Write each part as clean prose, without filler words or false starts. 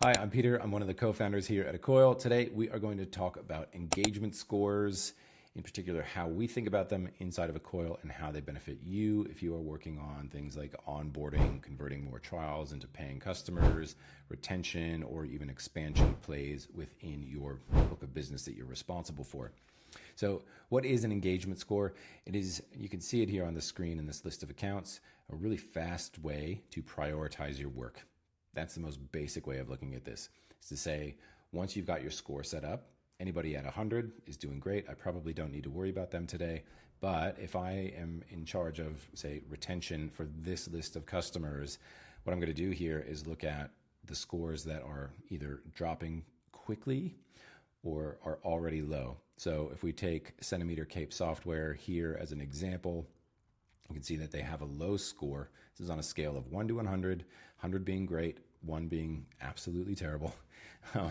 Hi, I'm Peter. I'm one of the co-founders here at Accoil. Today, we are going to talk about engagement scores, in particular, how we think about them inside of Accoil and how they benefit you if you are working on things like onboarding, converting more trials into paying customers, retention, or even expansion plays within your book of business that you're responsible for. So what is an engagement score? It is, you can see it here on the screen in this list of accounts, a really fast way to prioritize your work. That's the most basic way of looking at this, is to say, once you've got your score set up, anybody at 100 is doing great. I probably don't need to worry about them today. But if I am in charge of, say, retention for this list of customers, what I'm going to do here is look at the scores that are either dropping quickly or are already low. So if we take Centimeter Cape Software here as an example, you can see that they have a low score. This is on a scale of 1 to 100, 100 being great, 1 being absolutely terrible.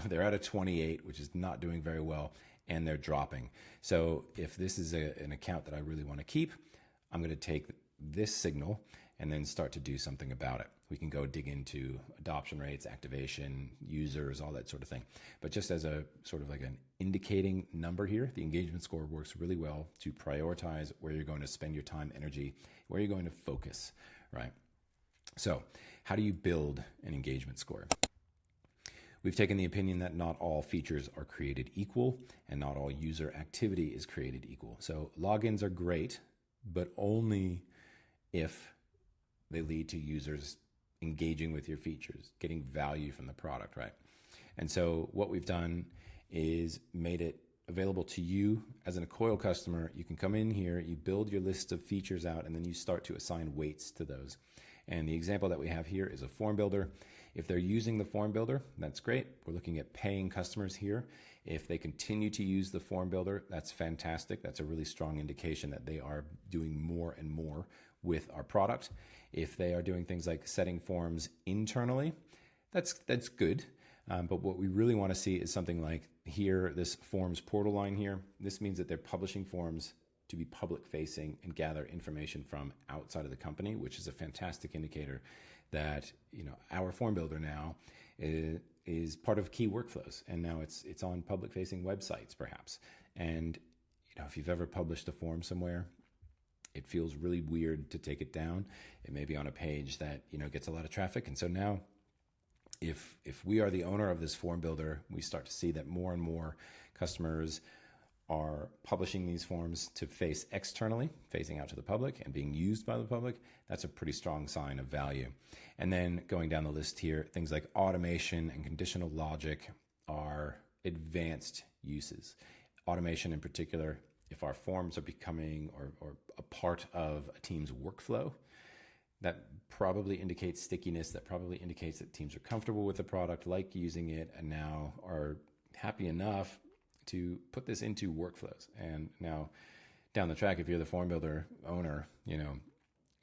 They're at a 28, which is not doing very well, and they're dropping. So if this is an account that I really want to keep, I'm going to take this signal and then start to do something about it. We can go dig into adoption rates, activation, users, all that sort of thing. But just as a sort of like an indicating number here, the engagement score works really well to prioritize where you're going to spend your time, energy, where you're going to focus, right? So how do you build an engagement score? We've taken the opinion that not all features are created equal and not all user activity is created equal. So logins are great, but only if they lead to users engaging with your features, getting value from the product, right? And so what we've done is made it available to you as an Accoil customer. You can come in here, you build your list of features out, and then you start to assign weights to those. And the example that we have here is a form builder. If they're using the form builder, that's great. We're looking at paying customers here. If they continue to use the form builder, that's fantastic. That's a really strong indication that they are doing more and more with our product. If they are doing things like setting forms internally, that's good. But what we really want to see is something like here, this forms portal line here. This means that they're publishing forms to be public facing and gather information from outside of the company, which is a fantastic indicator that, you know, our form builder now is part of key workflows. And now it's on public facing websites perhaps. And, you know, if you've ever published a form somewhere, it feels really weird to take it down. It may be on a page that, you know, gets a lot of traffic. And so now if we are the owner of this form builder, we start to see that more and more customers are publishing these forms to face externally, facing out to the public and being used by the public. That's a pretty strong sign of value. And then going down the list here, things like automation and conditional logic are advanced uses. Automation in particular, if our forms are becoming or a part of a team's workflow, that probably indicates stickiness. That probably indicates that teams are comfortable with the product, like using it, and now are happy enough to put this into workflows. And now down the track, if you're the form builder owner, you know,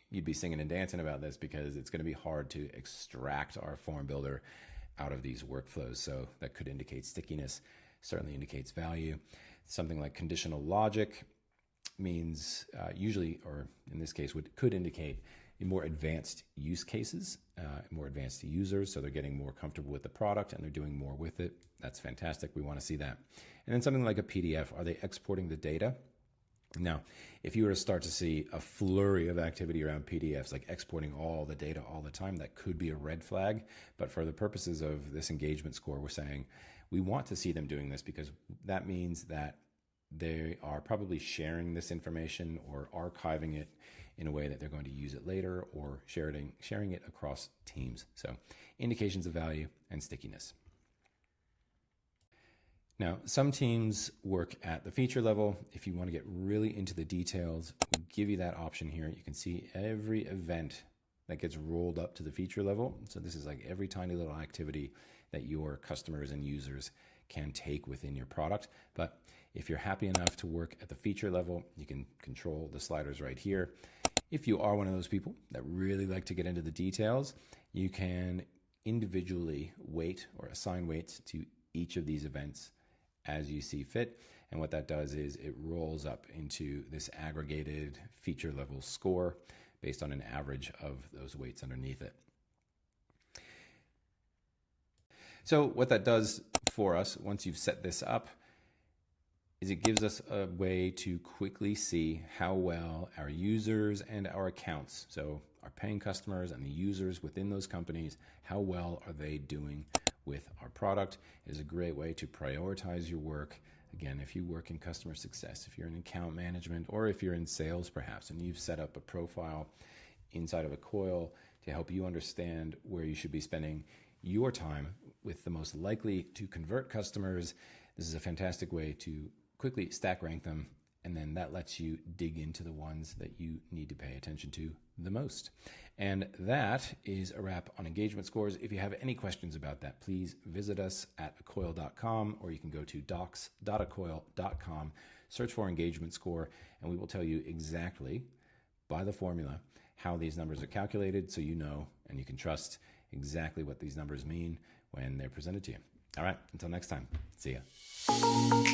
you'd be singing and dancing about this because it's going to be hard to extract our form builder out of these workflows. So that could indicate stickiness, certainly indicates value. Something like conditional logic means usually, or in this case, could indicate more advanced use cases, more advanced users. So they're getting more comfortable with the product and they're doing more with it. That's fantastic. We want to see that. And then something like a PDF, are they exporting the data? Now, if you were to start to see a flurry of activity around PDFs, like exporting all the data all the time, that could be a red flag. But for the purposes of this engagement score, we're saying we want to see them doing this because that means that they are probably sharing this information or archiving it in a way that they're going to use it later or sharing it across teams. So indications of value and stickiness. Now, some teams work at the feature level. If you want to get really into the details, we give you that option here. You can see every event that gets rolled up to the feature level. So this is like every tiny little activity that your customers and users can take within your product. But if you're happy enough to work at the feature level, you can control the sliders right here. If you are one of those people that really like to get into the details, you can individually weight or assign weights to each of these events as you see fit. And what that does is it rolls up into this aggregated feature level score based on an average of those weights underneath it. So what that does for us, once you've set this up, is it gives us a way to quickly see how well our users and our accounts, so our paying customers and the users within those companies, how well are they doing with our product. It is a great way to prioritize your work. Again, if you work in customer success, if you're in account management, or if you're in sales perhaps, and you've set up a profile inside of Accoil to help you understand where you should be spending your time with the most likely to convert customers, this is a fantastic way to quickly stack rank them, and then that lets you dig into the ones that you need to pay attention to the most. And that is a wrap on engagement scores. If you have any questions about that, please visit us at accoil.com, or you can go to docs.accoil.com, search for engagement score, and we will tell you exactly by the formula how these numbers are calculated, so you know and you can trust exactly what these numbers mean when they're presented to you. All right, until next time, see ya.